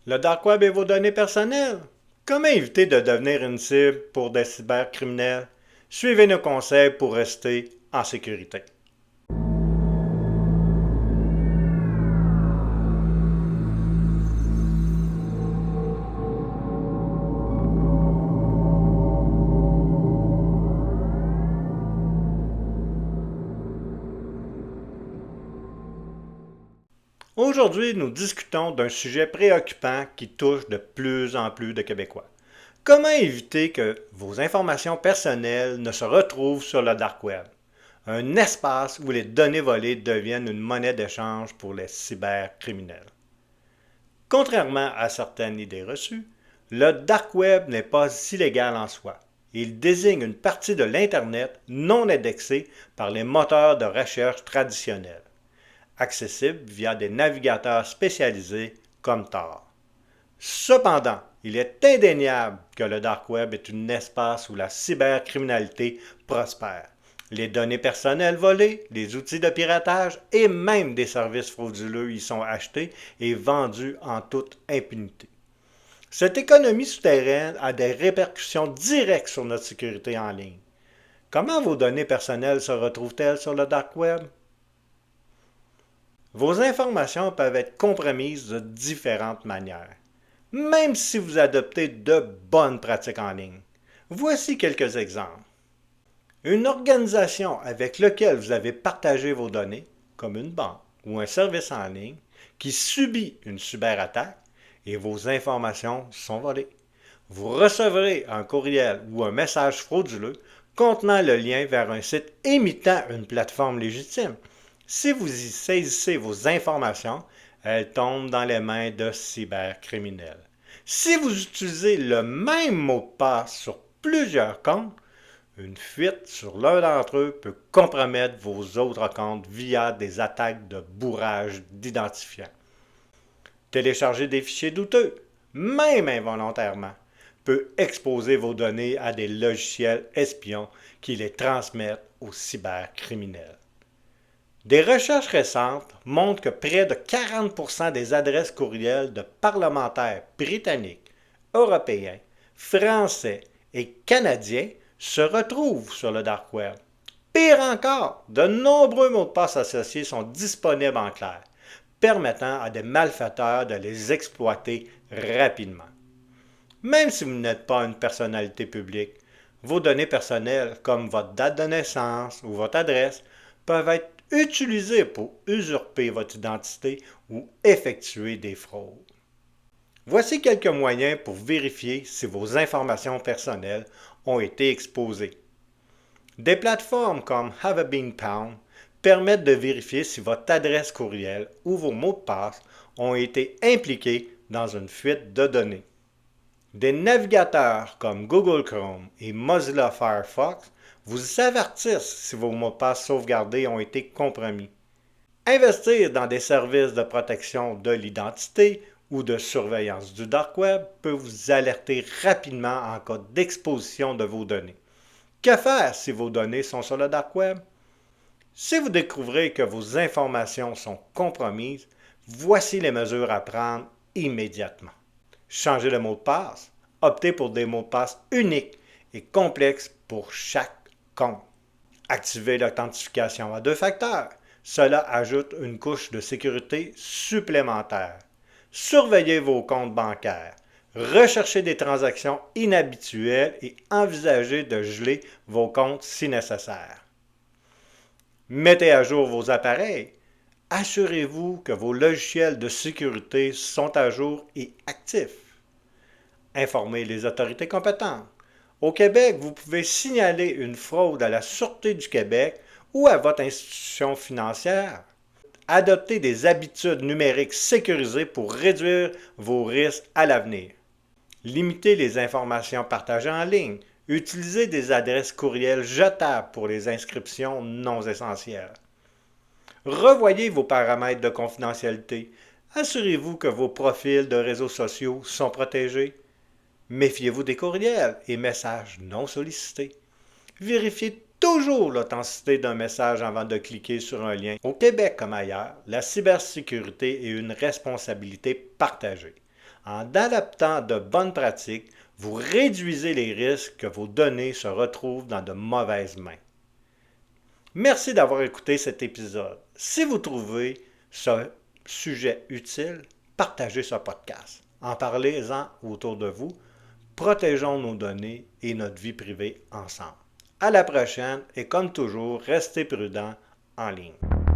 Le dark web et vos données personnelles? Comment éviter de devenir une cible pour des cybercriminels? Suivez nos conseils pour rester en sécurité. Aujourd'hui, nous discutons d'un sujet préoccupant qui touche de plus en plus de Québécois. Comment éviter que vos informations personnelles ne se retrouvent sur le dark web, un espace où les données volées deviennent une monnaie d'échange pour les cybercriminels? Contrairement à certaines idées reçues, le dark web n'est pas illégal en soi. Il désigne une partie de l'Internet non indexée par les moteurs de recherche traditionnels, accessible via des navigateurs spécialisés comme Tor. Cependant, il est indéniable que le dark web est un espace où la cybercriminalité prospère. Les données personnelles volées, les outils de piratage et même des services frauduleux y sont achetés et vendus en toute impunité. Cette économie souterraine a des répercussions directes sur notre sécurité en ligne. Comment vos données personnelles se retrouvent-elles sur le dark web? Vos informations peuvent être compromises de différentes manières, même si vous adoptez de bonnes pratiques en ligne. Voici quelques exemples. Une organisation avec laquelle vous avez partagé vos données, comme une banque ou un service en ligne, qui subit une cyberattaque et vos informations sont volées. Vous recevrez un courriel ou un message frauduleux contenant le lien vers un site imitant une plateforme légitime. Si vous y saisissez vos informations, elles tombent dans les mains de cybercriminels. Si vous utilisez le même mot de passe sur plusieurs comptes, une fuite sur l'un d'entre eux peut compromettre vos autres comptes via des attaques de bourrage d'identifiants. Télécharger des fichiers douteux, même involontairement, peut exposer vos données à des logiciels espions qui les transmettent aux cybercriminels. Des recherches récentes montrent que près de 40% des adresses courriels de parlementaires britanniques, européens, français et canadiens se retrouvent sur le dark web. Pire encore, de nombreux mots de passe associés sont disponibles en clair, permettant à des malfaiteurs de les exploiter rapidement. Même si vous n'êtes pas une personnalité publique, vos données personnelles, comme votre date de naissance ou votre adresse, peuvent être utilisées pour usurper votre identité ou effectuer des fraudes. Voici quelques moyens pour vérifier si vos informations personnelles ont été exposées. Des plateformes comme Have a Been Pound permettent de vérifier si votre adresse courriel ou vos mots de passe ont été impliqués dans une fuite de données. Des navigateurs comme Google Chrome et Mozilla Firefox vous avertissent si vos mots de passe sauvegardés ont été compromis. Investir dans des services de protection de l'identité ou de surveillance du dark web peut vous alerter rapidement en cas d'exposition de vos données. Que faire si vos données sont sur le dark web? Si vous découvrez que vos informations sont compromises, voici les mesures à prendre immédiatement. Changez le mot de passe. Optez pour des mots de passe uniques et complexes pour chaque compte. Activez l'authentification à deux facteurs. Cela ajoute une couche de sécurité supplémentaire. Surveillez vos comptes bancaires. Recherchez des transactions inhabituelles et envisagez de geler vos comptes si nécessaire. Mettez à jour vos appareils. Assurez-vous que vos logiciels de sécurité sont à jour et actifs. Informez les autorités compétentes. Au Québec, vous pouvez signaler une fraude à la Sûreté du Québec ou à votre institution financière. Adoptez des habitudes numériques sécurisées pour réduire vos risques à l'avenir. Limitez les informations partagées en ligne. Utilisez des adresses courriels jetables pour les inscriptions non essentielles. Revoyez vos paramètres de confidentialité. Assurez-vous que vos profils de réseaux sociaux sont protégés. Méfiez-vous des courriels et messages non sollicités. Vérifiez toujours l'authenticité d'un message avant de cliquer sur un lien. Au Québec comme ailleurs, la cybersécurité est une responsabilité partagée. En adaptant de bonnes pratiques, vous réduisez les risques que vos données se retrouvent dans de mauvaises mains. Merci d'avoir écouté cet épisode. Si vous trouvez ce sujet utile, partagez ce podcast. En parlez-en autour de vous. Protégeons nos données et notre vie privée ensemble. À la prochaine et comme toujours, restez prudents en ligne.